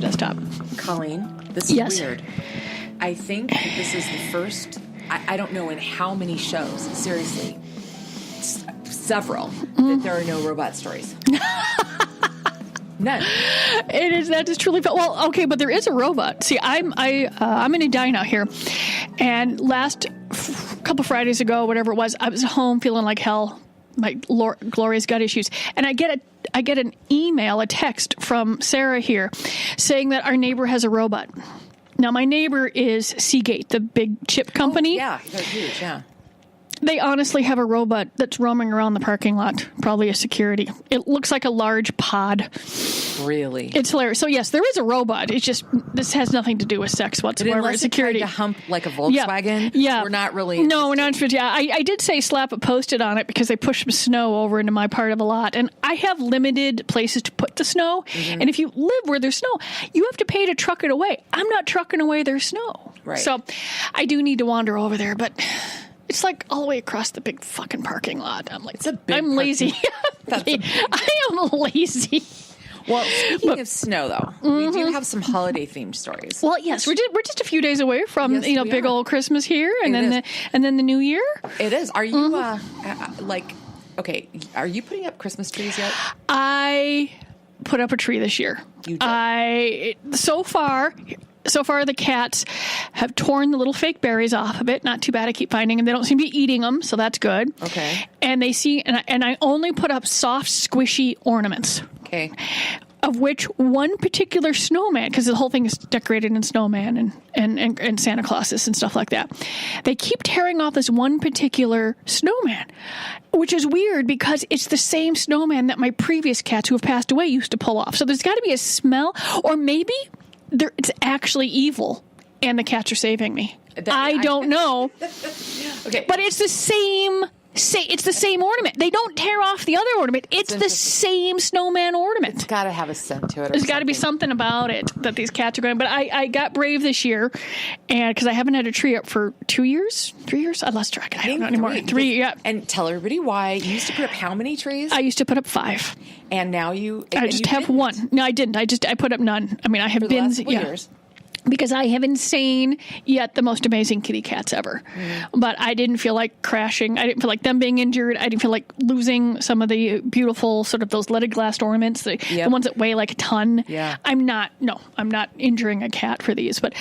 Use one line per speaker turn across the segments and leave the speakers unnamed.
your desktop.
Colleen, this is weird. I think that this is the first, I don't know in how many shows, seriously, several, that there are no robot stories. None.
That is truly well. Okay, but there is a robot. See, I'm in a dine out here, and last couple Fridays ago, whatever it was, I was home feeling like hell. My Gloria's got issues, and I get an email, a text from Sarah here, saying that our neighbor has a robot. Now, my neighbor is Seagate, the big chip company.
Oh, yeah, they're huge. Yeah.
They honestly have a robot that's roaming around the parking lot, probably a security. It looks like a large pod.
Really?
It's hilarious. So, yes, there is a robot. It's just, this has nothing to do with sex whatsoever.
Unless
it's security.
It tried to hump like a Volkswagen.
Yeah.
We're not really.
No, we're not. Yeah, I did say slap a Post-it on it because they pushed some snow over into my part of the lot. And I have limited places to put the snow. Mm-hmm. And if you live where there's snow, you have to pay to truck it away. I'm not trucking away their snow.
Right.
So I do need to wander over there, but it's like all the way across the big fucking parking lot. I'm like, I'm lazy. I am lazy.
Well, speaking of snow, though, we do have some holiday-themed stories.
Well, yes, we're just a few days away from big old Christmas here, and then the New Year. It is.
Are you okay? Are you putting up Christmas trees yet?
I put up a tree this year.
You did.
So far, the cats have torn the little fake berries off of it. Not too bad. I keep finding them. They don't seem to be eating them, so that's good.
Okay.
And they see, and I only put up soft, squishy ornaments.
Okay.
Of which one particular snowman, because the whole thing is decorated in snowman and Santa Clauses and stuff like that. They keep tearing off this one particular snowman, which is weird because it's the same snowman that my previous cats who have passed away used to pull off. So there's got to be a smell, or maybe it's actually evil and the cats are saving me. I don't know.
Okay.
But it's the same ornament. They don't tear off the other ornament. It's the same snowman ornament.
It's got to have a scent to it.
There's got to be something about it that these cats are going. But I got brave this year, and because I haven't had a tree up for 2 years, 3 years. I lost track. I don't know anymore. 3, yeah.
And tell everybody why. You used to put up how many trees?
I used to put up 5.
And now I
just have one. No, I didn't. I put up none. I mean, I have bins.
For the last couple years.
Because I have insane, yet the most amazing kitty cats ever. But I didn't feel like crashing. I didn't feel like them being injured. I didn't feel like losing some of the beautiful sort of those leaded glass ornaments, the ones that weigh like a ton.
Yeah.
I'm not injuring a cat for these. But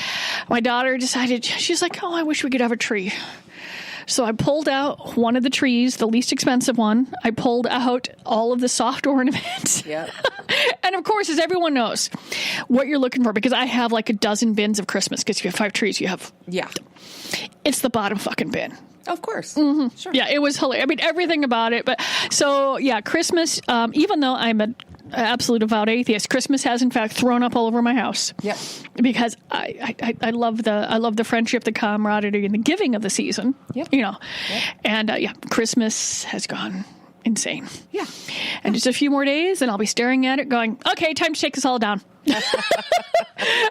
my daughter decided, she's like, oh, I wish we could have a tree. So I pulled out one of the trees, the least expensive one. I pulled out all of the soft ornaments.
Yep.
And of course, as everyone knows, what you're looking for, because I have like a dozen bins of Christmas, because you have 5 trees, you have...
Yeah.
It's the bottom fucking bin.
Of course.
Mm-hmm.
Sure.
Yeah, it was hilarious. I mean, everything about it. But so, yeah, Christmas, even though I'm an absolute devout atheist, Christmas has in fact thrown up all over my house.
Yep.
Because I love the friendship, the camaraderie, and the giving of the season.
Yep.
You know.
Yep.
And Christmas has gone insane.
Yeah.
And just a few more days, and I'll be staring at it going, okay, time to take this all down.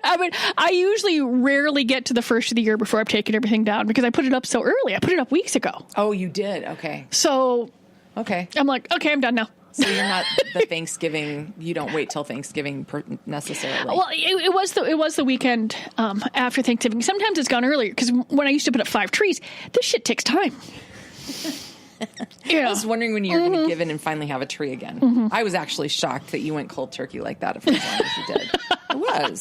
I mean, I usually rarely get to the first of the year before I've taken everything down because I put it up so early. I put it up weeks ago.
Oh, you did? Okay.
So,
okay.
I'm like, okay, I'm done now.
So you're not the Thanksgiving. You don't wait till Thanksgiving necessarily.
Well, it was the weekend after Thanksgiving. Sometimes it's gone earlier because when I used to put up 5 trees, this shit takes time.
I was wondering when you're going to give in and finally have a tree again. I was actually shocked that you went cold turkey like that for as long as you did. I was.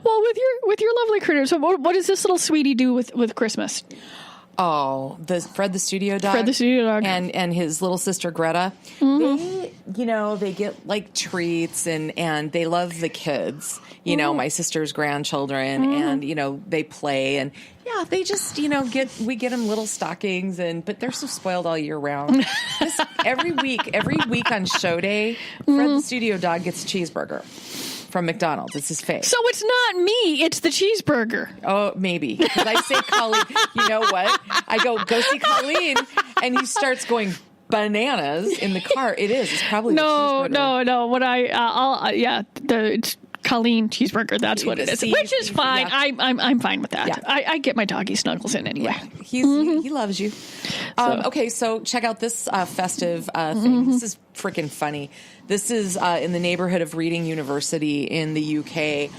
Well, with your lovely critters, so what does this little sweetie do with Christmas?
Oh, Fred the studio dog.
Fred the studio dog.
And his little sister Greta. They get like treats and they love the kids. You know, my sister's grandchildren, and they play, and they just we get them little stockings, but they're so spoiled all year round. Every week on show day, Fred the studio dog gets a cheeseburger from McDonald's. It's his face.
So it's not me, it's the cheeseburger.
Oh, maybe. Because I say, Colleen, you know what? I go see Colleen, and he starts going bananas in the car. It's probably the cheeseburger.
No. What it's Colleen cheeseburger. That's what it is, which is fine.
Yeah.
I'm fine with that.
Yeah.
I get my doggy snuggles in anyway.
Yeah, he loves you. Okay, so check out this festive thing. This is freaking funny. This is in the neighborhood of Reading University in the UK.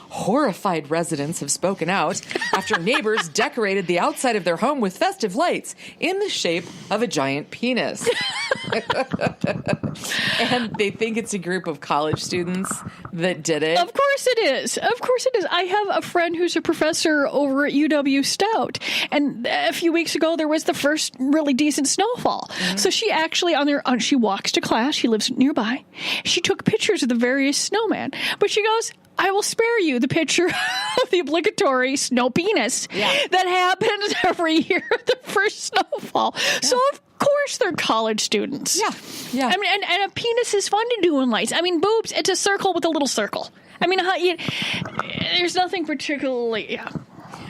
Horrified residents have spoken out after neighbors decorated the outside of their home with festive lights in the shape of a giant penis. And they think it's a group of college students that did it.
Of course it is. Of course it is. I have a friend who's a professor over at UW Stout, and a few weeks ago there was the first really decent snowfall. So she actually she walks to class. She lives nearby. She took pictures of the various snowmen, but she goes, I will spare you the picture of the obligatory snow penis that happens every year at the first snowfall. Yeah. So of course they're college students.
Yeah.
I mean, and a penis is fun to do in lights. I mean, boobs, it's a circle with a little circle. I mean, there's nothing particularly,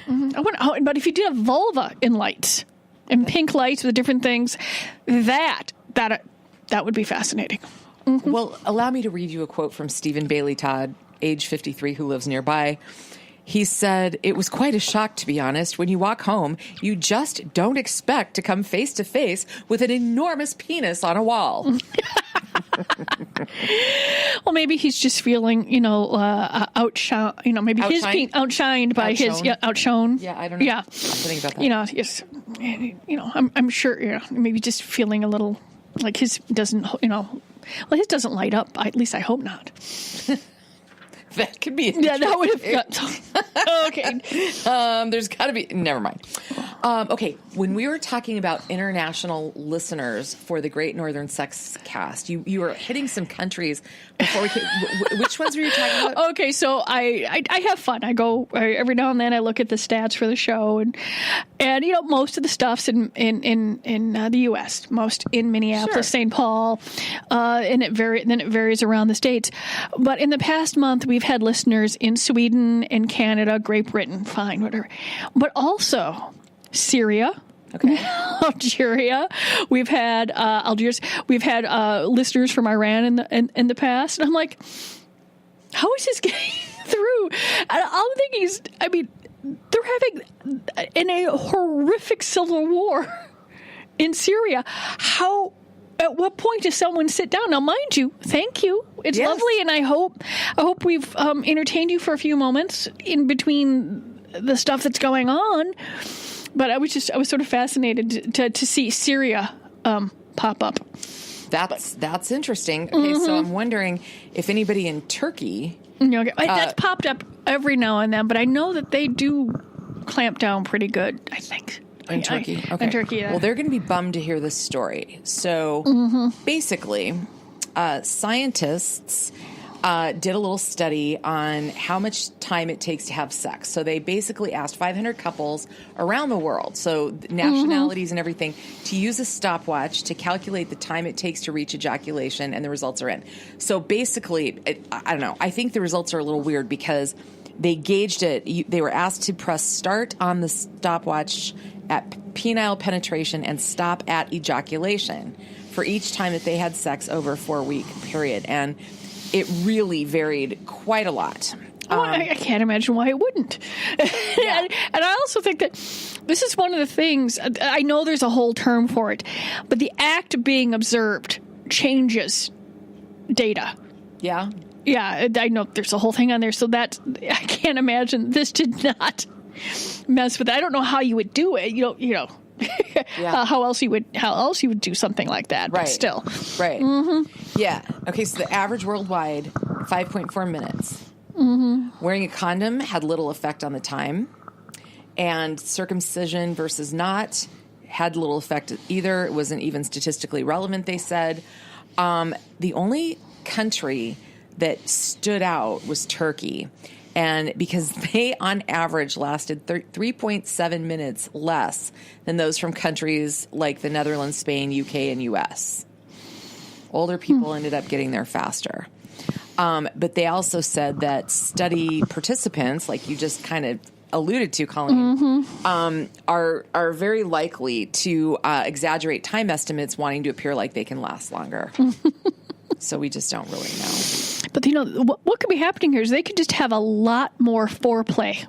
but if you did a vulva in lights, and pink lights with different things, that would be fascinating. Mm-hmm.
Well, allow me to read you a quote from Stephen Bailey Todd, age 53, who lives nearby. He said, "It was quite a shock, to be honest. When you walk home, you just don't expect to come face to face with an enormous penis on a wall."
Well, maybe he's just feeling, outshone. Maybe his being outshined by his outshone.
Yeah, I don't know.
Yeah,
something about that.
Yes. I'm sure. Maybe just feeling a little like his doesn't. His doesn't light up. At least I hope not.
That could be.
Yeah, that would have. Okay.
There's got to be. Never mind. Okay, when we were talking about international listeners for the Great Northern Sex Cast, you were hitting some countries before we came. Which ones were you talking about?
Okay, so I have fun. I go every now and then. I look at the stats for the show, and most of the stuff's in the U.S. Most in Minneapolis, St. Paul, and it varies around the states. But in the past month, we've had listeners in Sweden, in Canada, Great Britain, fine, whatever, but also Syria.
Okay.
Algeria. We've had Algiers. We've had listeners from Iran in the past. And I'm like, how is this getting through? And I'm thinking they're having in a horrific civil war in Syria. At what point does someone sit down? Now, mind you, thank you. It's lovely, and I hope we've entertained you for a few moments in between the stuff that's going on. But I was sort of fascinated to see Syria pop up.
That's interesting. Okay, so I'm wondering if anybody in Turkey.
That's popped up every now and then, but I know that they do clamp down pretty good, I think.
In Turkey? Okay.
In Turkey, yeah.
Well, they're going to be bummed to hear this story. So basically, scientists did a little study on how much time it takes to have sex. So they basically asked 500 couples around the world, so nationalities and everything, to use a stopwatch to calculate the time it takes to reach ejaculation, and the results are in. So basically, I don't know. I think the results are a little weird because they gauged it. They were asked to press start on the stopwatch at penile penetration and stop at ejaculation for each time that they had sex over a 4-week period. And it really varied quite a lot.
I can't imagine why it wouldn't.
Yeah.
And I also think that this is one of the things, I know there's a whole term for it, but the act of being observed changes data.
Yeah?
Yeah, I know there's a whole thing on there, so I can't imagine this did not mess with it. I don't know how you would do it. Yeah. How else you would do something like that?
Right.
But still,
right? Mm-hmm. Yeah. Okay. So the average worldwide 5.4 minutes. Mm-hmm. Wearing a condom had little effect on the time, and circumcision versus not had little effect either. It wasn't even statistically relevant. They said the only country that stood out was Turkey. And because they, on average, lasted 3.7 minutes less than those from countries like the Netherlands, Spain, UK, and US. Older people ended up getting there faster. But they also said that study participants, like you just kind of alluded to, Colleen, are very likely to exaggerate time estimates, wanting to appear like they can last longer. So we just don't really know.
But what could be happening here is they could just have a lot more foreplay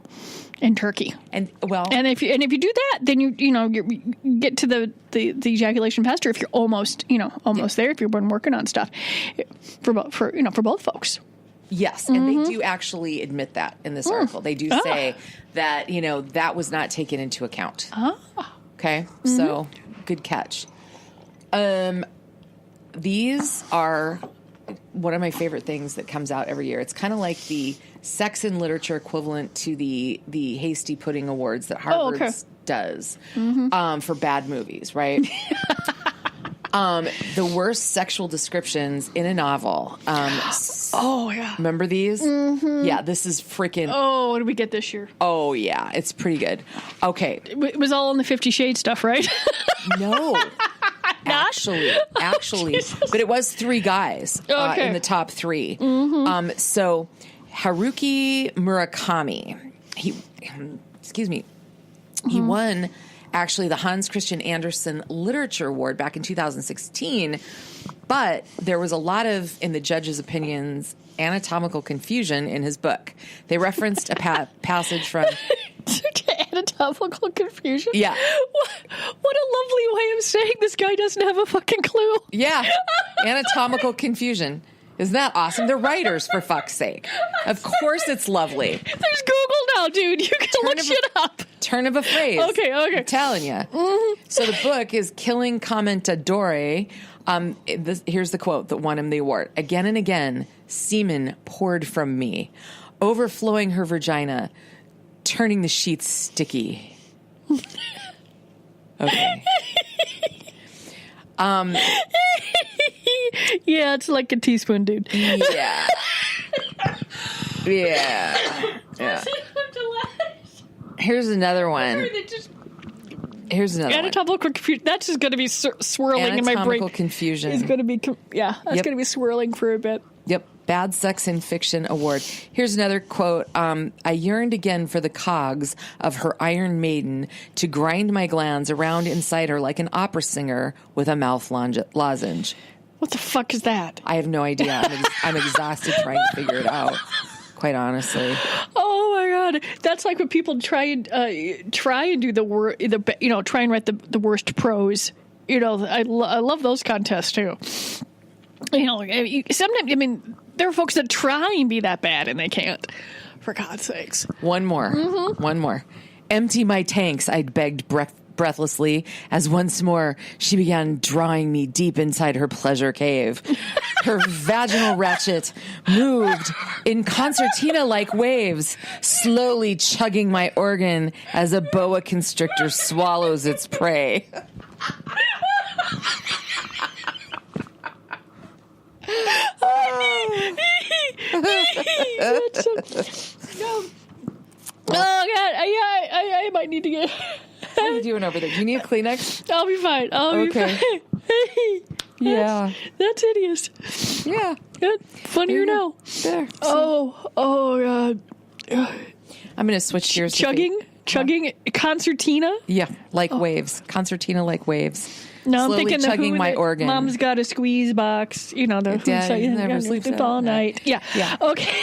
in Turkey.
And
if you do that, then you get to the ejaculation faster if you're almost there, if you've been working on stuff for both folks.
Yes, and they do actually admit that in this article. They do say that, that was not taken into account. Okay, so good catch. These are one of my favorite things that comes out every year. It's kind of like the sex and literature equivalent to the Hasty Pudding Awards that Harvard does for bad movies, right? The worst sexual descriptions in a novel. Remember these? Mm-hmm. Yeah, this is freaking...
Oh, what did we get this year?
Oh, yeah, it's pretty good. Okay.
It was all in the 50 Shades stuff, right?
No. Actually, but it was 3 guys in the top 3. Mm-hmm. So Haruki Murakami, he won actually the Hans Christian Andersen Literature Award back in 2016, but there was a lot of, in the judges' opinions, anatomical confusion in his book. They referenced a passage from...
Anatomical confusion?
Yeah.
What a lovely way of saying this guy doesn't have a fucking clue.
Yeah. Anatomical confusion. Isn't that awesome? They're writers, for fuck's sake. Of course it's lovely.
There's Google now, dude. You can look shit up.
Turn of a phrase.
Okay.
I'm telling you. Mm-hmm. So the book is Killing Commentadore. Here's the quote that won him the award. Again and again, semen poured from me, overflowing her vagina, turning the sheets sticky. Okay.
Yeah, it's like a teaspoon, dude.
Yeah. Here's another one. Here's another
anatomical confusion. That's just going to be swirling in my brain.
Anatomical confusion.
It's going to be, that's going to be swirling for a bit.
Yep. Bad Sex in Fiction Award. Here's another quote. I yearned again for the cogs of her iron maiden to grind my glands around inside her like an opera singer with a mouth lozenge.
What the fuck is that?
I have no idea. I'm exhausted trying to figure it out, quite honestly.
Oh my God. That's like when people try and do try and write the worst prose. I love those contests too. Sometimes, there are folks that try and be that bad and they can't, for God's sakes.
One more. Mm-hmm. One more. Empty my tanks, I begged breathlessly, as once more she began drawing me deep inside her pleasure cave. Her vaginal ratchet moved in concertina-like waves, slowly chugging my organ as a boa constrictor swallows its prey.
Oh God! I might need to get.
What are you doing over there? Do you need a Kleenex?
I'll be fine. I'll be fine.
Yeah,
that's hideous.
Yeah,
good. Funnier now.
There.
Oh God.
I'm gonna switch gears.
Chugging concertina.
Yeah, like waves. Concertina like waves.
No,
slowly
I'm thinking
chugging my organ.
Mom's got a squeeze box. The
never sleeps
all night. Yeah. Okay.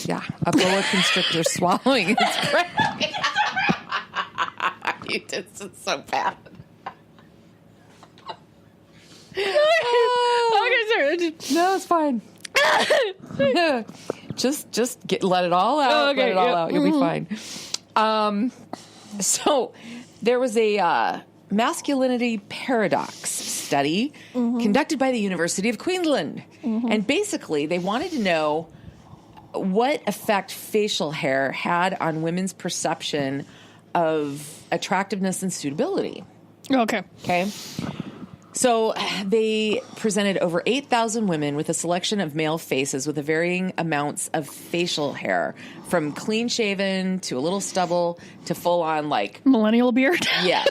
Yeah, a boa constrictor swallowing its prey. You did so bad.
Okay, sorry.
No, it's fine. just let it all out.
Okay,
let it all out. You'll be fine. So there was a masculinity paradox study conducted by the University of Queensland. And basically, they wanted to know what effect facial hair had on women's perception of attractiveness and suitability.
Okay.
So they presented over 8,000 women with a selection of male faces with varying amounts of facial hair, from clean shaven to a little stubble to full on
millennial beard.
Yes.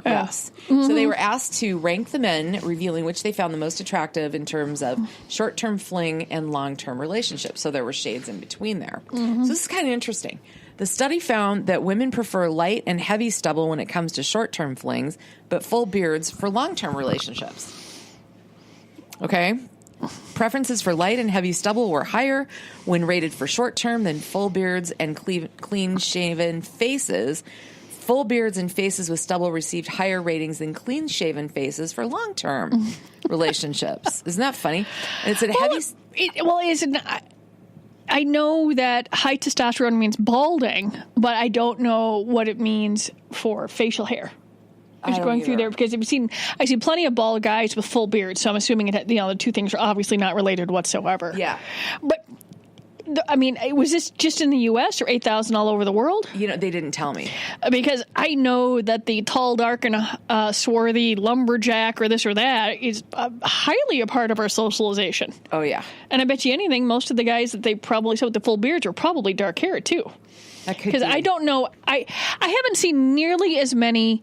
Yes. So they were asked to rank the men, revealing which they found the most attractive in terms of short-term fling and long-term relationships. So there were shades in between there. So this is kind of interesting. The study found that women prefer light and heavy stubble when it comes to short-term flings, but full beards for long-term relationships. Okay? Preferences for light and heavy stubble were higher when rated for short term than full beards and clean-shaven faces. Full beards and faces with stubble received higher ratings than clean-shaven faces for long-term relationships. Isn't that funny? And it said
I know that high testosterone means balding, but I don't know what it means for facial hair. I was going through there because I've seen plenty of bald guys with full beards, so I'm assuming the two things are obviously not related whatsoever.
Yeah.
But I mean, was this just in the U.S. or 8,000 all over the world?
They didn't tell me.
Because I know that the tall, dark, and swarthy lumberjack or this or that is highly a part of our socialization.
Oh, yeah.
And I bet you anything, most of the guys that they probably saw with the full beards are probably dark haired, too. Because I don't know. I haven't seen nearly as many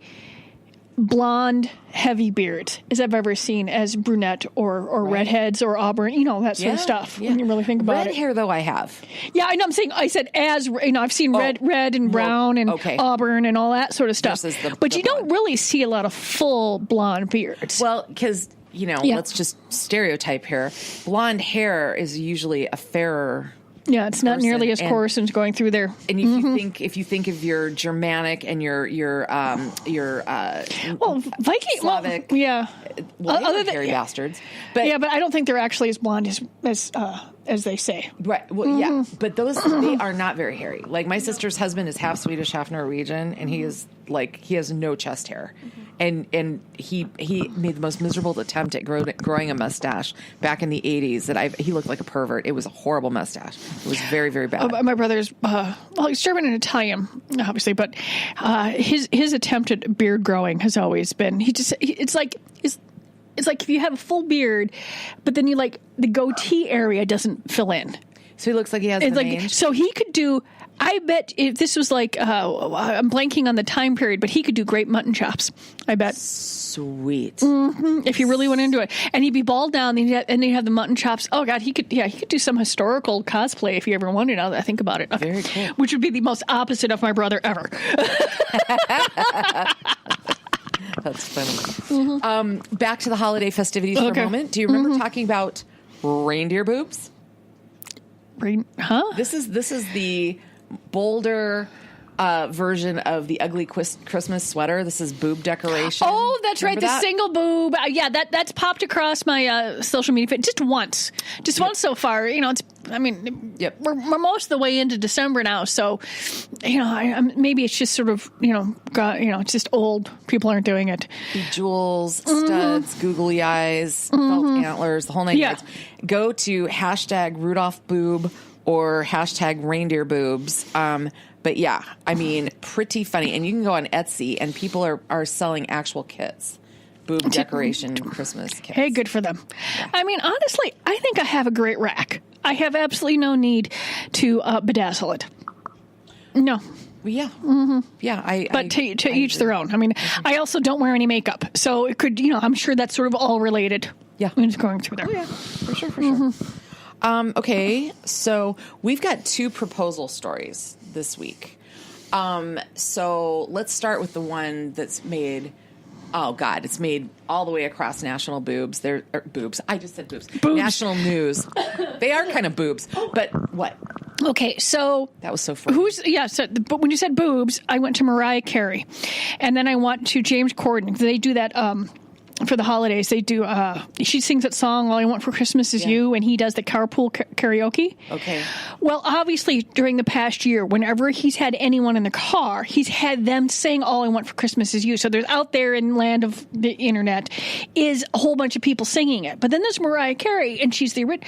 blonde, heavy beards as I've ever seen as brunette or redheads or auburn, that sort of stuff. Yeah. When you really think about
red hair, though, I have.
Yeah, I know. I said I've seen red and brown and auburn and all that sort of stuff. But you don't really see a lot of full blonde beards.
Well, because let's just stereotype here. Blonde hair is usually a fairer.
Yeah, it's not nearly as coarse and going through there.
And if you think of your Germanic and your
Viking,
Slavic, other than hairy bastards, but
I don't think they're actually as blonde as they say.
Right. Well, but they are not very hairy. Like my sister's husband is half Swedish, half Norwegian, and he has no chest hair. And he made the most miserable attempt at growing a mustache back in the 80s he looked like a pervert. It was a horrible mustache. It was very, very bad.
My brother's, he's German and Italian, obviously, but his attempt at beard growing has always been, it's like if you have a full beard, but then the goatee area doesn't fill in.
So he looks like he has the mange.
So he could do, I bet if this was I'm blanking on the time period, but he could do great mutton chops, I bet.
Sweet.
Mm-hmm, if you really went into it. And he'd be bald down, and he'd have the mutton chops. Oh, God, he could do some historical cosplay if you ever wanted, now that I think about it. Okay.
Very cool.
Which would be the most opposite of my brother ever.
That's funny. Back to the holiday festivities for a moment. Do you remember talking about reindeer boobs?
Huh?
This is the bolder version of the ugly Christmas sweater. This is boob decoration.
Oh, that's right. The single boob. That's popped across my social media feed just once so far. We're most of the way into December now, so maybe it's just sort of it's just old. People aren't doing it.
Jewels, studs, googly eyes, felt antlers, the whole nine yards. Go to hashtag Rudolph boob or hashtag reindeer boobs. But yeah, pretty funny. And you can go on Etsy and people are selling actual kits. Boob decoration Christmas kits.
Hey, good for them. Yeah. Honestly, I think I have a great rack. I have absolutely no need to bedazzle it. No.
Well, yeah. Mm-hmm. Yeah.
But to each their own. I also don't wear any makeup. So it could, I'm sure that's sort of all related.
Yeah.
When it's going through there.
Oh, yeah. For sure. Okay. So we've got 2 proposal stories this week. So let's start with the one that's made... Oh, God, it's made all the way across national boobs. Boobs. I just said boobs. National news. They are kind of boobs. But what?
Okay, so...
That was so funny.
But when you said boobs, I went to Mariah Carey. And then I went to James Corden. They do that... for the holidays, they do, she sings that song, All I Want for Christmas Is You, and he does the carpool karaoke.
Okay.
Well, obviously, during the past year, whenever he's had anyone in the car, he's had them sing All I Want for Christmas Is You. So there's out there in land of the internet is a whole bunch of people singing it. But then there's Mariah Carey, and she's sitting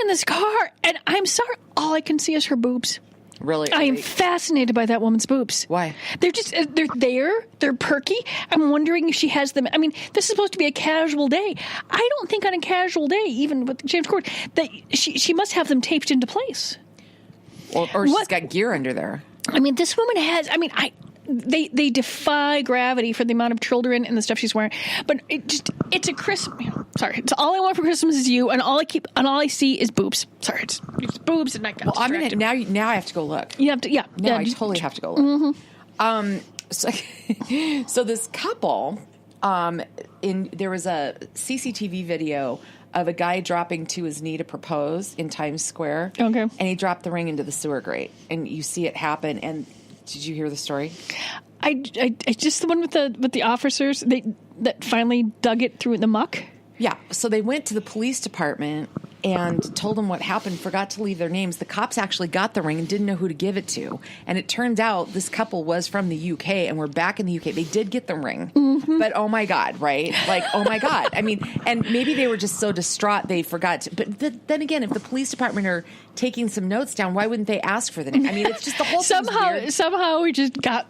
in this car, and I'm sorry, all I can see is her boobs.
Really?
I am fascinated by that woman's boobs.
Why?
They're just, they're there. They're perky. I'm wondering if she has them. This is supposed to be a casual day. I don't think on a casual day, even with James Corden, that she must have them taped into place.
Or she's got gear under there.
This woman has, they defy gravity for the amount of children and the stuff she's wearing. But it's a Christmas. Sorry, it's All I Want for Christmas Is You, and all I see is boobs. Sorry, it's boobs, and I got distracted.
Now I have to go look.
You have to, yeah.
I totally have to go look. So this couple There was a CCTV video of a guy dropping to his knee to propose in Times Square.
Okay.
And he dropped the ring into the sewer grate. And you see it happen. And did you hear the story?
I just the one with the officers that finally dug it through the muck.
Yeah. So they went to the police department and told them what happened, forgot to leave their names. The cops actually got the ring and didn't know who to give it to. And it turned out this couple was from the UK and were back in the UK. They did get the ring. Mm-hmm. But oh my God, right? Like, oh my God. I mean, and maybe they were just so distraught they forgot to. But then again, if the police department are taking some notes down, why wouldn't they ask for the name? I mean, it's just the whole
somehow we just got,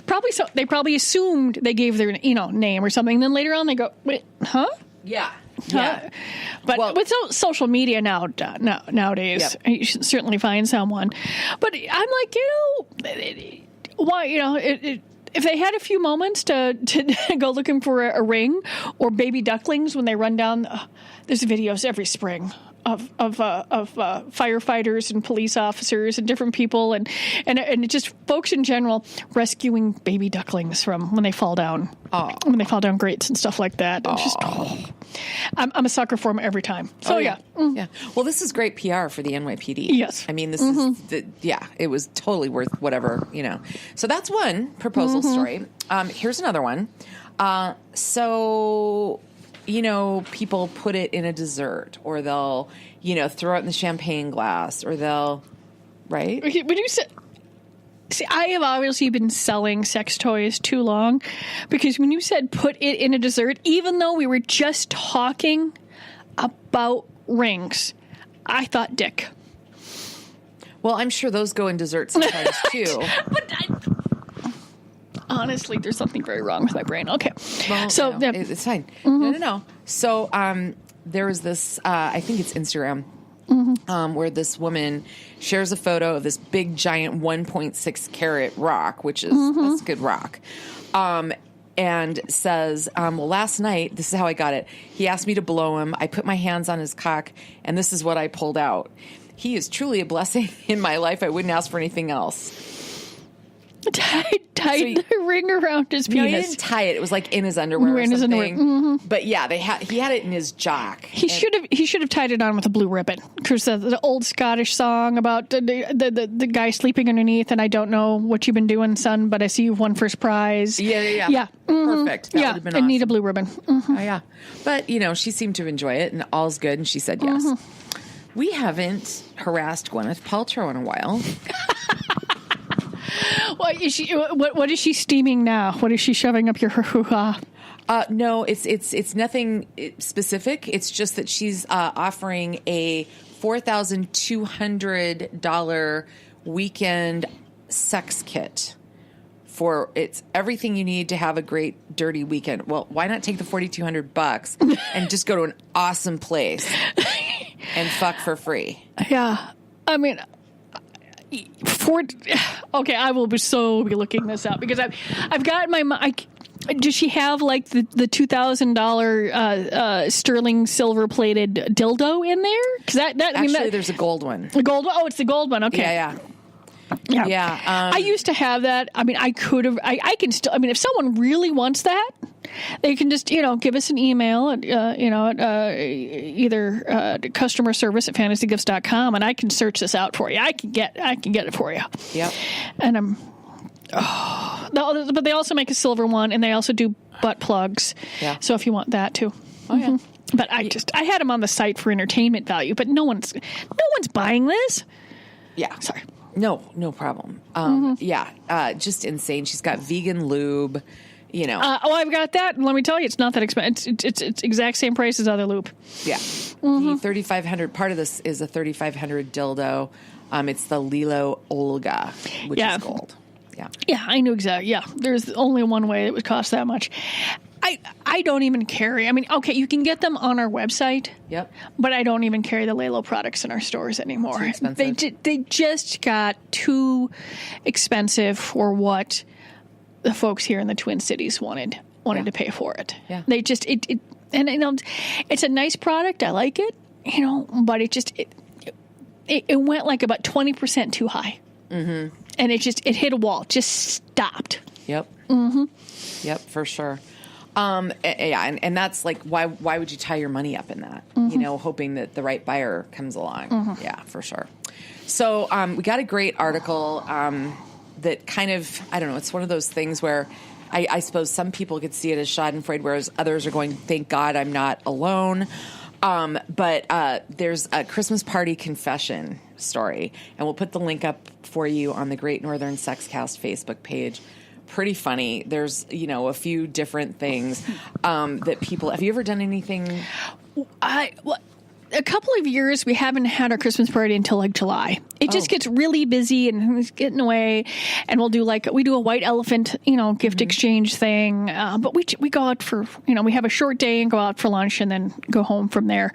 probably they probably assumed they gave their, name or something. And then later on they go, wait, huh?
Yeah. Yeah.
But with social media nowadays,
yep.
You should certainly find someone. But I'm like, why, if they had a few moments to go looking for a ring or baby ducklings when they run down, there's videos every spring of firefighters and police officers and different people and just folks in general rescuing baby ducklings from when they fall down, grates and stuff like that. And just, I'm a sucker for them every time. So yeah.
Well, this is great PR for the NYPD.
Yes.
I mean, this is it was totally worth whatever, So that's one proposal story. Here's another one. People put it in a dessert, or they'll, throw it in the champagne glass, or they'll, right?
When you say, I have obviously been selling sex toys too long, because when you said put it in a dessert, even though we were just talking about rings, I thought dick.
Well, I'm sure those go in desserts sometimes too.
Honestly, there's something very wrong with my brain. Okay.
Well,
so
it's fine. Mm-hmm. No. So there was this, I think it's Instagram, where this woman shares a photo of this big, giant 1.6 carat rock, which is that's a good rock, and says, well, last night, this is how I got it. He asked me to blow him. I put my hands on his cock, and this is what I pulled out. He is truly a blessing in my life. I wouldn't ask for anything else.
Tied the ring around his penis.
No, he didn't tie it. It was like in his underwear or something. Mm-hmm. But yeah, he had it in his jock.
He should have tied it on with a blue ribbon, because the old Scottish song about the guy sleeping underneath, and I don't know what you've been doing, son, but I see you've won first prize.
Yeah.
Mm-hmm.
Perfect. That would have been awesome.
And need a blue ribbon. Mm-hmm.
Oh yeah, but she seemed to enjoy it, and all's good, and she said yes. Mm-hmm. We haven't harassed Gwyneth Paltrow in a while.
What is she steaming now? What is she shoving up your hoo-ha?
No, it's nothing specific. It's just that she's offering a $4,200 weekend sex kit. It's everything you need to have a great dirty weekend. Well, why not take the $4,200 and just go to an awesome place and fuck for free?
Yeah, I mean. Okay, I will be looking this up, because I've got does she have like the $2,000 sterling silver plated dildo in there? Because
there's a gold one.
The gold one. Oh, it's the gold one. Okay.
Yeah.
I used to have that. I mean, I could have. I can still. I mean, if someone really wants that, they can just give us an email at either customer service at fantasygifts.com, and I can search this out for you. I can get it for you.
Yep.
And but they also make a silver one, and they also do butt plugs. Yeah. So if you want that too.
Oh yeah.
But I had them on the site for entertainment value, but no one's buying this.
Yeah.
Sorry.
No problem. Yeah, just insane. She's got vegan lube,
I've got that. Let me tell you, it's not that expensive. It's exact same price as other lube.
Yeah. The 3,500, part of this is a 3,500 dildo. It's the Lilo Olga, which is gold. Yeah.
Yeah, I knew exactly. Yeah, there's only one way it would cost that much. I don't even carry. I mean, okay, you can get them on our website.
Yep.
But I don't even carry the Lalo products in our stores anymore.
Too expensive.
They just got too expensive for what the folks here in the Twin Cities wanted to pay for it.
Yeah.
They just and it's a nice product. I like it, but it went like about 20% too high. Mm-hmm. And it hit a wall. Just stopped.
Yep. Mm-hmm. Yep, for sure. Yeah, and that's like, why would you tie your money up in that? You know, hoping that the right buyer comes along. Yeah, for sure. So we got a great article that kind of, I don't know, it's one of those things where I suppose some people could see it as schadenfreude, whereas others are going, thank God I'm not alone. But there's a Christmas party confession story, and we'll put the link up for you on the Great Northern Sexcast Facebook page. Pretty funny. There's, you know, a few different things that people... Have you ever done anything?
A couple of years, we haven't had our Christmas party until like July. It just gets really busy and it's getting away. And we do a white elephant, you know, gift exchange thing. But we go out for, you know, we have a short day and go out for lunch and then go home from there.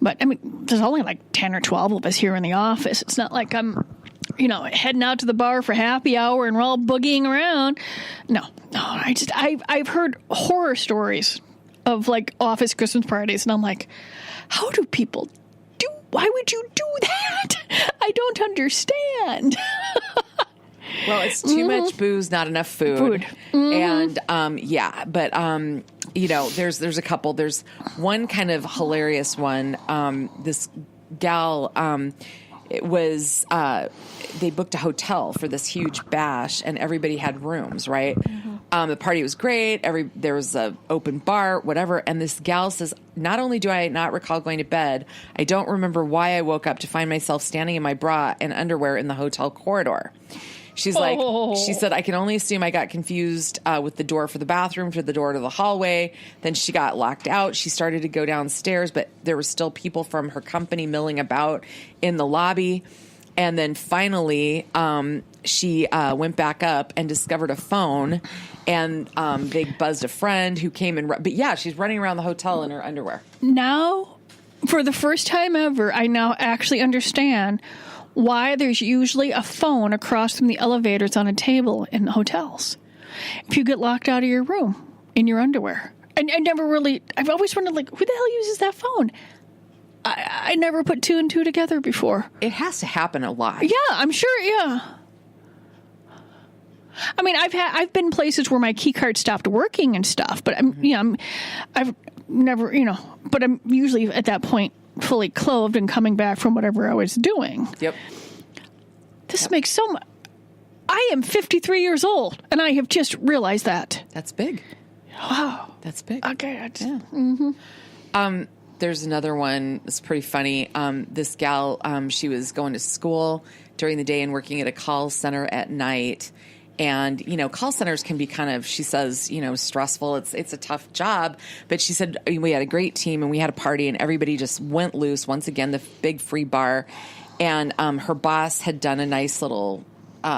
But I mean, there's only like 10 or 12 of us here in the office. It's not like I'm, you know, heading out to the bar for happy hour and we're all boogieing around. No, I've heard horror stories of like office Christmas parties and I'm like, how do people why would you do that? I don't understand.
Well, it's too much booze, not enough food. And, but, you know, there's a couple, there's one kind of hilarious one. This gal, it was, they booked a hotel for this huge bash and everybody had rooms, right? The party was great. There was a open bar, whatever. And this gal says, not only do I not recall going to bed, I don't remember why I woke up to find myself standing in my bra and underwear in the hotel corridor. She's like, she said, I can only assume I got confused with the door for the bathroom to the door to the hallway. Then she got locked out. She started to go downstairs, but there were still people from her company milling about in the lobby. And then finally, she went back up and discovered a phone, and they buzzed a friend who came and. But yeah, she's running around the hotel in her underwear.
Now, for the first time ever, I now actually understand why there's usually a phone across from the elevators on a table in hotels. If you get locked out of your room in your underwear, and I've always wondered, like, who the hell uses that phone? I never put two and two together before.
It has to happen a lot.
Yeah, I'm sure. Yeah. I mean, I've been places where my key card stopped working and stuff, but I've never, you know, but I'm usually at that point fully clothed and coming back from whatever I was doing.
Yep.
This makes so much. I am 53 years old, and I have just realized that.
That's big.
Wow.
That's big.
Okay.
Yeah. There's another one. It's pretty funny. This gal, she was going to school during the day and working at a call center at night. And, you know, call centers can be kind of, she says, you know, stressful. It's a tough job. But she said, we had a great team and we had a party and everybody just went loose. Once again, the big free bar. And her boss had done a nice little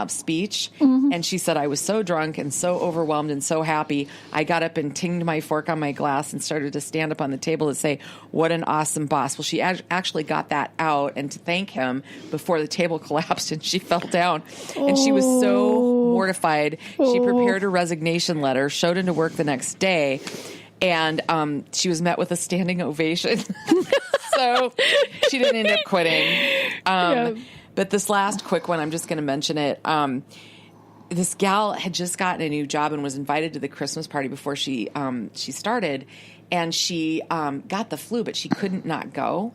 speech. And she said, I was so drunk and so overwhelmed and so happy. I got up and tinged my fork on my glass and started to stand up on the table to say, what an awesome boss. Well, she actually got that out and to thank him before the table collapsed and she fell down. And she was so mortified. She prepared a resignation letter, showed into work the next day, and she was met with a standing ovation. So she didn't end up quitting. But this last quick one, I'm just going to mention it. This gal had just gotten a new job and was invited to the Christmas party before she started, and she got the flu, but she couldn't not go.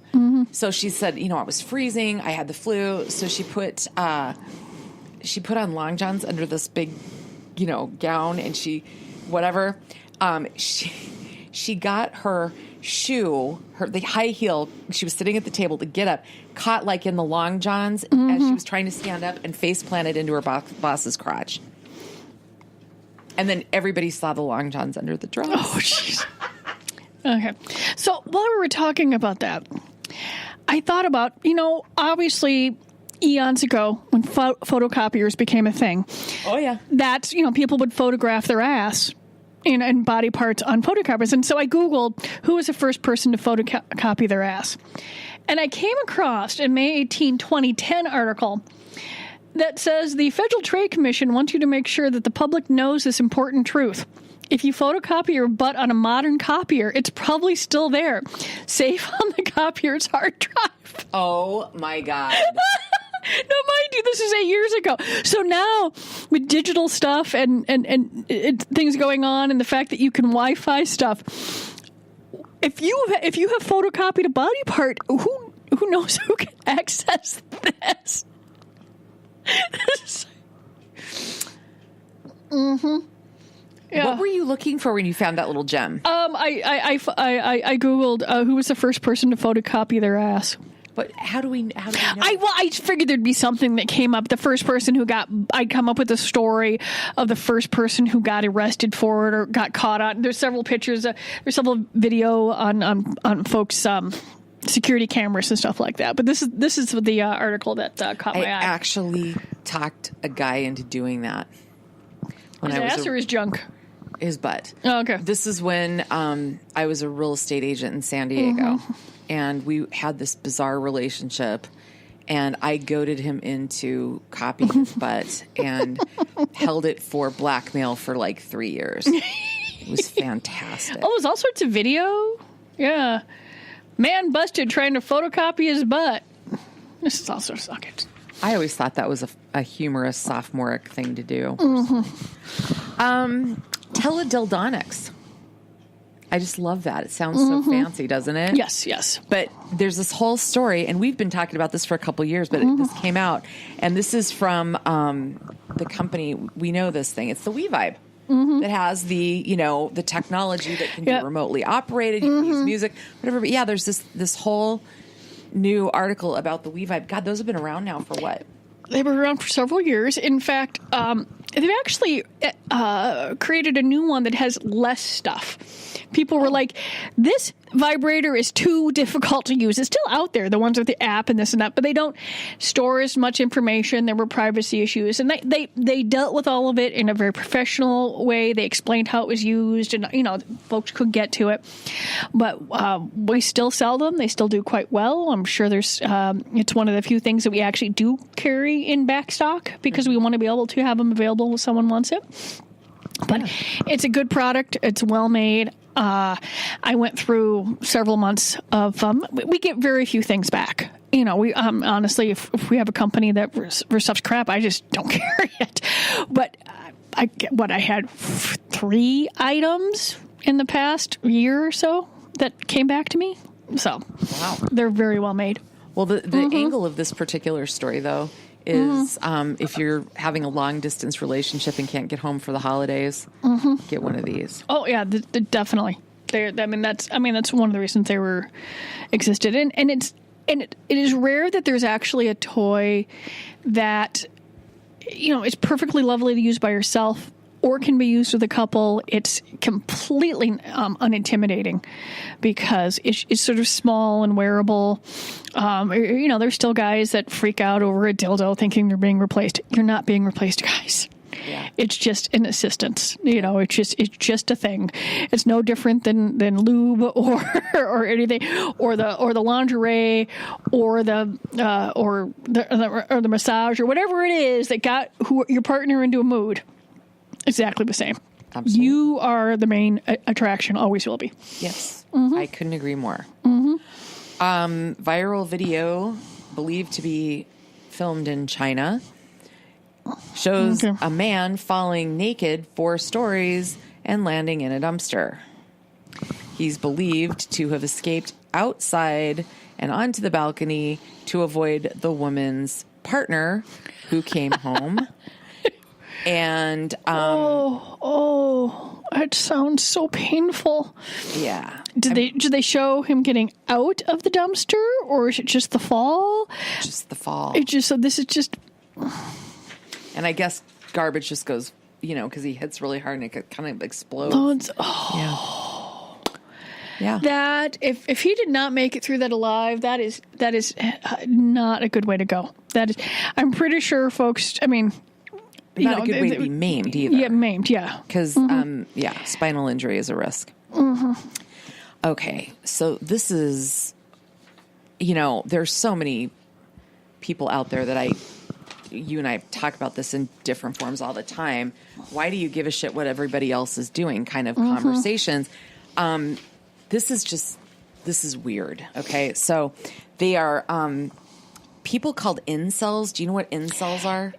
So she said, you know, I was freezing, I had the flu, so she put on long johns under this big, you know, gown, and she got her shoe, the high heel, she was sitting at the table to get up, caught like in the long johns as she was trying to stand up and face planted into her boss's crotch. And then everybody saw the long johns under the dress.
Oh, jeez. Okay. So while we were talking about that, I thought about, you know, obviously eons ago when photocopiers became a thing.
Oh, yeah.
That, you know, people would photograph their ass and body parts on photocopiers. And so I Googled who was the first person to photocopy their ass. And I came across a May 18, 2010 article that says the Federal Trade Commission wants you to make sure that the public knows this important truth. If you photocopy your butt on a modern copier, it's probably still there, safe on the copier's hard drive.
Oh, my God.
No, mind you, this is 8 years ago. So now, with digital stuff and things going on, and the fact that you can Wi-Fi stuff, if you have photocopied a body part, who knows who can access this? Yeah.
What were you looking for when you found that little gem?
I Googled who was the first person to photocopy their ass.
But how do we know?
I figured there'd be something that came up. The first person I'd come up with a story of the first person who got arrested for it or got caught on. There's several pictures. There's several video on folks' security cameras and stuff like that. But this is the article that caught my eye.
I actually talked a guy into doing that.
His ass or his junk?
His butt.
Oh, okay.
This is when I was a real estate agent in San Diego, and we had this bizarre relationship, and I goaded him into copying his butt and held it for blackmail for like 3 years. It was fantastic.
Oh, there's all sorts of video? Yeah. Man busted trying to photocopy his butt. This is also sucked.
I always thought that was a humorous sophomoric thing to do. Teledildonics. I just love that. It sounds so fancy, doesn't it?
Yes, yes.
But there's this whole story, and we've been talking about this for a couple years, but this came out, and this is from the company. We know this thing. It's the WeVibe. That has the technology that can be remotely operated. You can use music, whatever. But yeah, there's this whole new article about the WeVibe. God, those have been around now for what?
They've been around for several years. In fact, they've actually created a new one that has less stuff. People were like, this vibrator is too difficult to use. It's still out there, the ones with the app and this and that, but they don't store as much information. There were privacy issues, and they dealt with all of it in a very professional way. They explained how it was used, and folks could get to it. But we still sell them. They still do quite well. I'm sure there's it's one of the few things that we actually do carry in back stock because we want to be able to have them available when someone wants it. But it's a good product. It's well made. I went through several months of, we get very few things back. We, honestly, if we have a company that stuffs crap, I just don't carry it. But I had 3 items in the past year or so that came back to me. So wow, they're very well made.
Well, the angle of this particular story, though, is if you're having a long distance relationship and can't get home for the holidays, get one of these.
Oh yeah, definitely. That's one of the reasons they were existed, and it is rare that there's actually a toy that is perfectly lovely to use by yourself or can be used with a couple. It's completely unintimidating because it's sort of small and wearable. There's still guys that freak out over a dildo thinking they're being replaced. You're not being replaced, guys. Yeah. It's just an assistance. It's just a thing. It's no different than Lube or anything, or the lingerie or the massage or whatever it is that got your partner into a mood. Exactly the same. Absolutely. You are the main attraction, always will be.
Yes. I couldn't agree more. Viral video believed to be filmed in China shows a man falling naked 4 stories and landing in a dumpster. He's believed to have escaped outside and onto the balcony to avoid the woman's partner who came home. And
it sounds so painful.
Yeah.
Did they show him getting out of the dumpster, or is it just the fall?
Just the fall.
This is just.
And I guess garbage just goes, because he hits really hard and it kind of explodes. Yeah. That
if he did not make it through that alive, that is not a good way to go. That is, I'm pretty sure folks. I mean.
Not a good way to be maimed either.
Yeah, maimed, yeah.
Because, spinal injury is a risk. Okay, so this is, there's so many people out there that you and I talk about this in different forms all the time. Why do you give a shit what everybody else is doing kind of conversations? This is weird, okay? So they are people called incels. Do you know what incels are?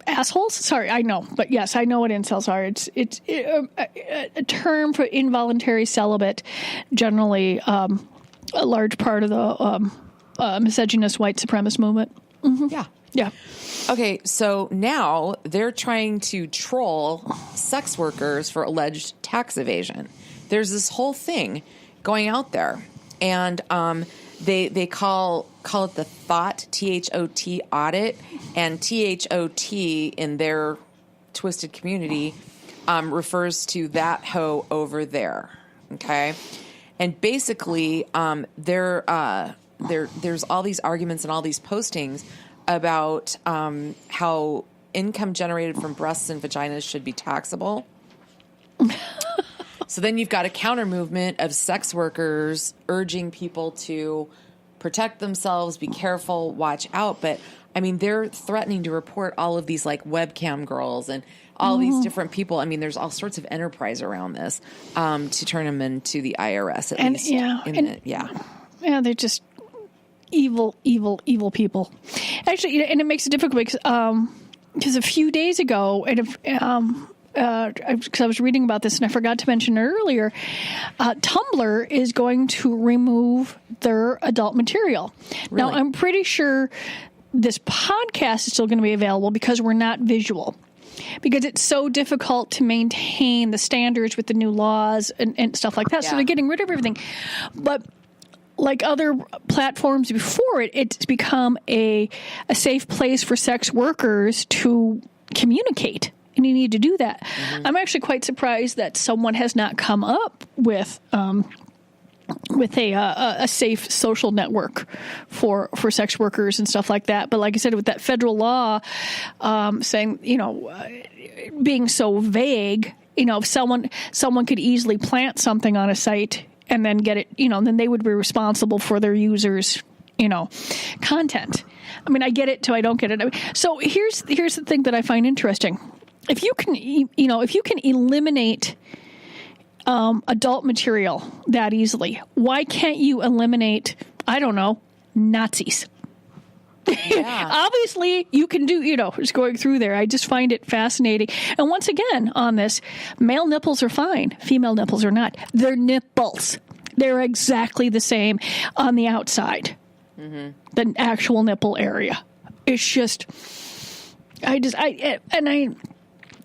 Assholes? Sorry, I know. But yes, I know what incels are. It's a term for involuntary celibate, generally a large part of the misogynist white supremacist movement. Mm-hmm.
Yeah.
Yeah.
Okay, so now they're trying to troll sex workers for alleged tax evasion. There's this whole thing going out there, and they call it the THOT audit, and THOT in their twisted community refers to that hoe over there. Okay, and basically there's all these arguments and all these postings about how income generated from breasts and vaginas should be taxable. So then you've got a counter movement of sex workers urging people to protect themselves, be careful, watch out. But I mean, they're threatening to report all of these like webcam girls and all these different people. I mean, there's all sorts of enterprise around this to turn them into the IRS at least.
Yeah, they're just evil people. Actually, and it makes it difficult because a few days ago, because I was reading about this and I forgot to mention it earlier, Tumblr is going to remove their adult material.
Really?
Now, I'm pretty sure this podcast is still going to be available because we're not visual. Because it's so difficult to maintain the standards with the new laws and stuff like that. Yeah. So they're getting rid of everything. But like other platforms before it, it's become a safe place for sex workers to communicate. And you need to do that. Mm-hmm. I'm actually quite surprised that someone has not come up with a safe social network for sex workers and stuff like that. But like I said, with that federal law saying, being so vague, if someone could easily plant something on a site and then get it, then they would be responsible for their users' content. I mean, I get it till I don't get it. So here's the thing that I find interesting. If you can eliminate adult material that easily, why can't you eliminate, I don't know, Nazis? Yeah. Obviously, you can do, just going through there. I just find it fascinating. And once again, on this, male nipples are fine. Female nipples are not. They're nipples. They're exactly the same on the outside. Mm-hmm. The actual nipple area. It's just,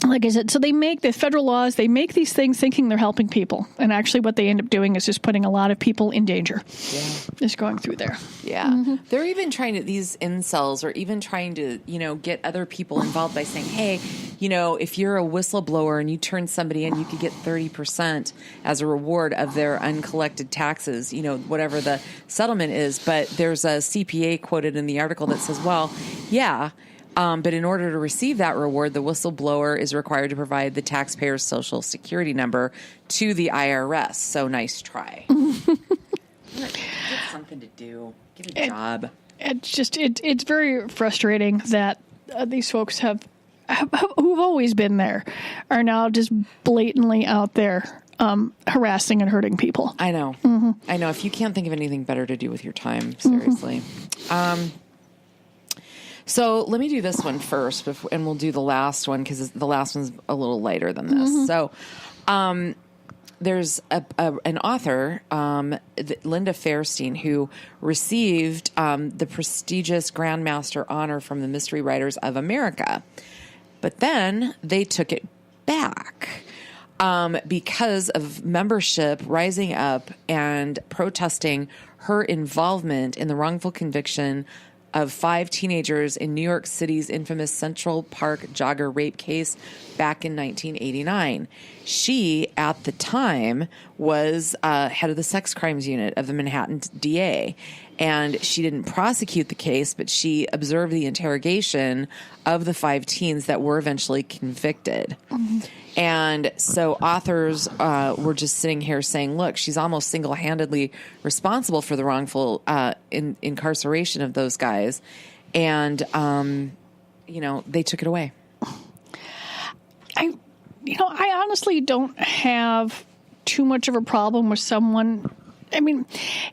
like I said, so they make the federal laws, they make these things thinking they're helping people. And actually what they end up doing is just putting a lot of people in danger. Yeah. Just going through there.
Yeah. Mm-hmm. They're even trying to, these incels are even trying to, get other people involved by saying, hey, if you're a whistleblower and you turn somebody in, you could get 30% as a reward of their uncollected taxes, whatever the settlement is. But there's a CPA quoted in the article that says, well, yeah, but in order to receive that reward, the whistleblower is required to provide the taxpayer's social security number to the IRS. So nice try. Get something to do. Get a job.
It's just it's very frustrating that these folks who've always been there are now just blatantly out there harassing and hurting people.
I know. Mm-hmm. I know. If you can't think of anything better to do with your time, seriously. Mm-hmm. So let me do this one first, and we'll do the last one because the last one's a little lighter than this. Mm-hmm. So there's an author, Linda Fairstein, who received the prestigious Grandmaster honor from the Mystery Writers of America. But then they took it back because of membership rising up and protesting her involvement in the wrongful conviction of 5 teenagers in New York City's infamous Central Park jogger rape case back in 1989. She, at the time, was head of the sex crimes unit of the Manhattan DA. And she didn't prosecute the case, but she observed the interrogation of the 5 teens that were eventually convicted. Mm-hmm. And so authors were just sitting here saying, look, she's almost single-handedly responsible for the wrongful incarceration of those guys. And, they took it away.
I honestly don't have too much of a problem with someone. I mean,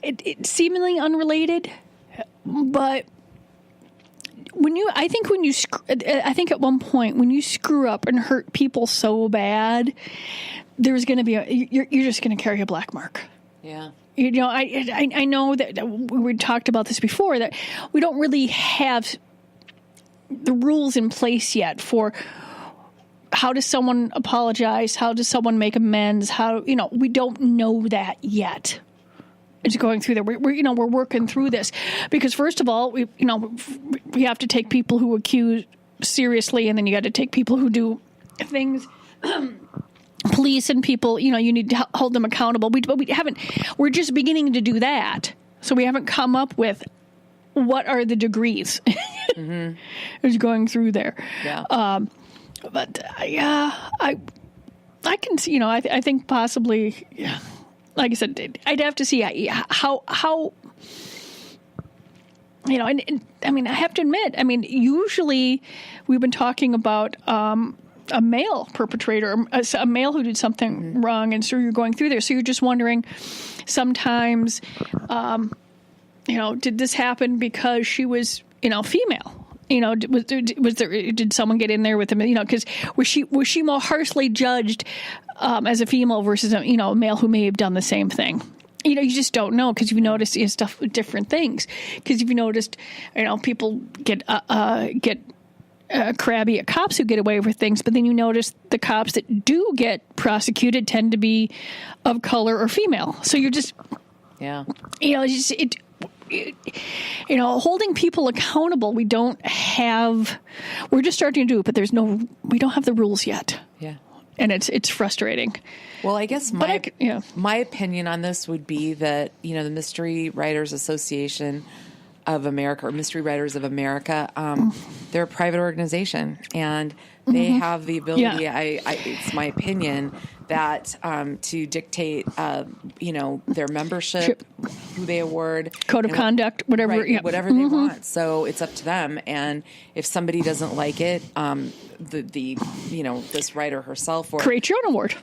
it seemingly unrelated. But I think at one point when you screw up and hurt people so bad, there's going to be you're just going to carry a black mark.
Yeah.
You know, I know that we talked about this before, that we don't really have the rules in place yet for how does someone apologize, how does someone make amends, we don't know that yet. It's going through there. We're working through this because first of all, we have to take people who accuse seriously, and then you got to take people who do things. Police and people, you need to hold them accountable. But we haven't. We're just beginning to do that, so we haven't come up with what are the degrees. Mm-hmm. It's going through there.
Yeah.
But I can see. I think possibly. Yeah. Like I said, I'd have to see how and I mean, I have to admit, usually we've been talking about a male perpetrator, a male who did something wrong, and so you're going through there. So you're just wondering sometimes, did this happen because she was, female? Did someone get in there with him? Because was she more harshly judged as a female versus a male who may have done the same thing? You just don't know because you've noticed stuff with different things. Because you've noticed, people get crabby at cops who get away with things, but then you notice the cops that do get prosecuted tend to be of color or female. So you're just, holding people accountable. We're just starting to do it, but we don't have the rules yet.
Yeah.
And it's frustrating.
Well, I guess my opinion on this would be that, the Mystery Writers Association of America, or Mystery Writers of America, they're a private organization, and they have the ability, it's my opinion, that to dictate, their membership, who they award.
Code of conduct, whatever.
Right, whatever they want. So it's up to them. And if somebody doesn't like it, this writer herself, or
create your own award.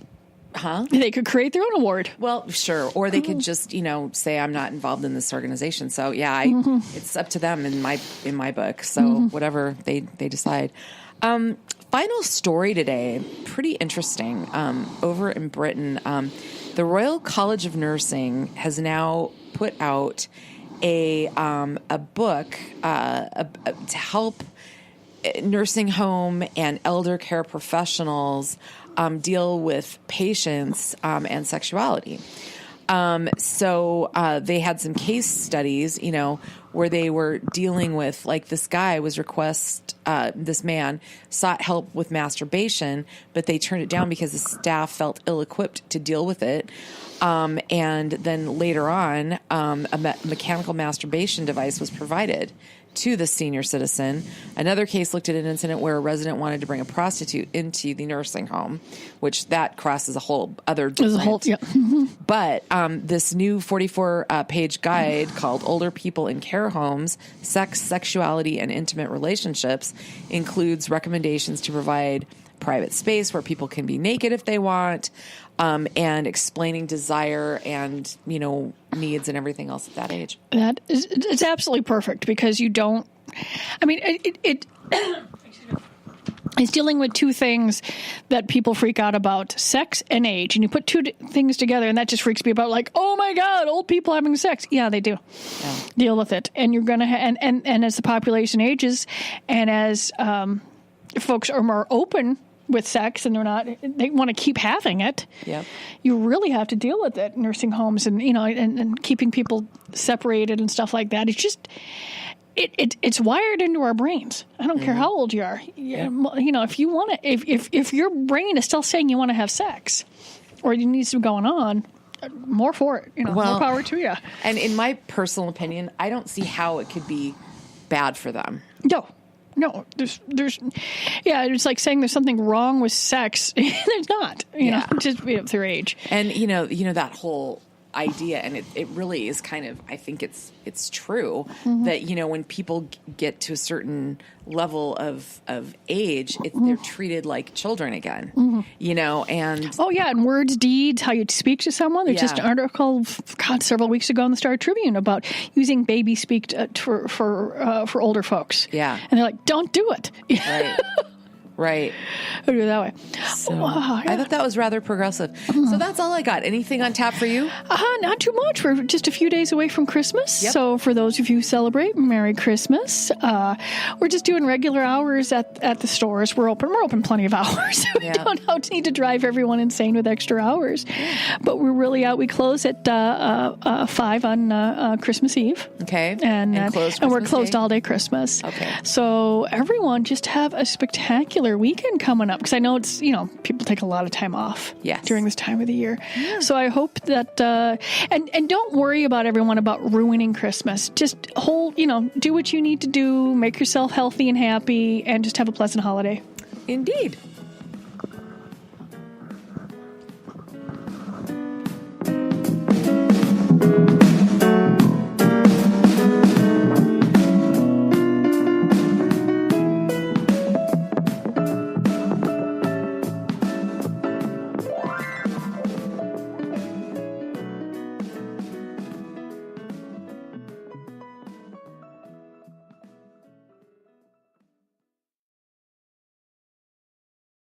Huh?
They could create their own award.
Well, sure. Or they could just, say I'm not involved in this organization. So it's up to them in my book. So whatever they decide. Final story today, pretty interesting. Over in Britain, the Royal College of Nursing has now put out a book to help nursing home and elder care professionals deal with patients and sexuality. So they had some case studies, where they were dealing with, like, this guy was this man sought help with masturbation, but they turned it down because the staff felt ill-equipped to deal with it. And then later on, a mechanical masturbation device was provided to the senior citizen. Another case looked at an incident where a resident wanted to bring a prostitute into the nursing home, which that crosses a whole other different. But this new 44-page guide called Older People in Care Homes, Sex, Sexuality, and Intimate Relationships includes recommendations to provide private space where people can be naked if they want, and explaining desire and, needs and everything else at that age.
It's absolutely perfect because you don't, it's dealing with two things that people freak out about: sex and age. And you put two things together, and that just freaks me about, like, oh my God, old people having sex. Yeah, they do. Yeah. Deal with it. And you're going to, and as the population ages, and as folks are more open with sex and they want to keep having it. Yep. You really have to deal with it. Nursing homes and, and keeping people separated and stuff like that. It's just, it's wired into our brains. I don't care how old you are. Yep. If you want to, if your brain is still saying you want to have sex or you need some going on, more for it, more power to you.
And in my personal opinion, I don't see how it could be bad for them.
No, there's it's like saying there's something wrong with sex. There's not, just with their age.
And, that whole idea, and it really is kind of, I think it's true that, you know, when people get to a certain level of age, they're treated like children again, you know, and
oh yeah, and words, deeds, how you speak to someone. There's just an article, several weeks ago in the Star Tribune about using baby speak for older folks.
Yeah,
and they're like, don't do it.
Right. Right.
I'll do it that way.
So, I thought that was rather progressive. So that's all I got. Anything on tap for you?
Not too much. We're just a few days away from Christmas.
Yep.
So for those of you who celebrate, Merry Christmas. We're just doing regular hours at the stores. We're open plenty of hours. We don't need to drive everyone insane with extra hours. But we're really out. We close at 5 on Christmas Eve.
Okay.
And we're closed
Day?
all day Christmas.
Okay.
So everyone just have a spectacular weekend coming up, because I know it's, you know, people take a lot of time off during this time of the year. Yeah. So I hope that and don't worry about everyone about ruining Christmas. Just do what you need to do, make yourself healthy and happy, and just have a pleasant holiday.
Indeed.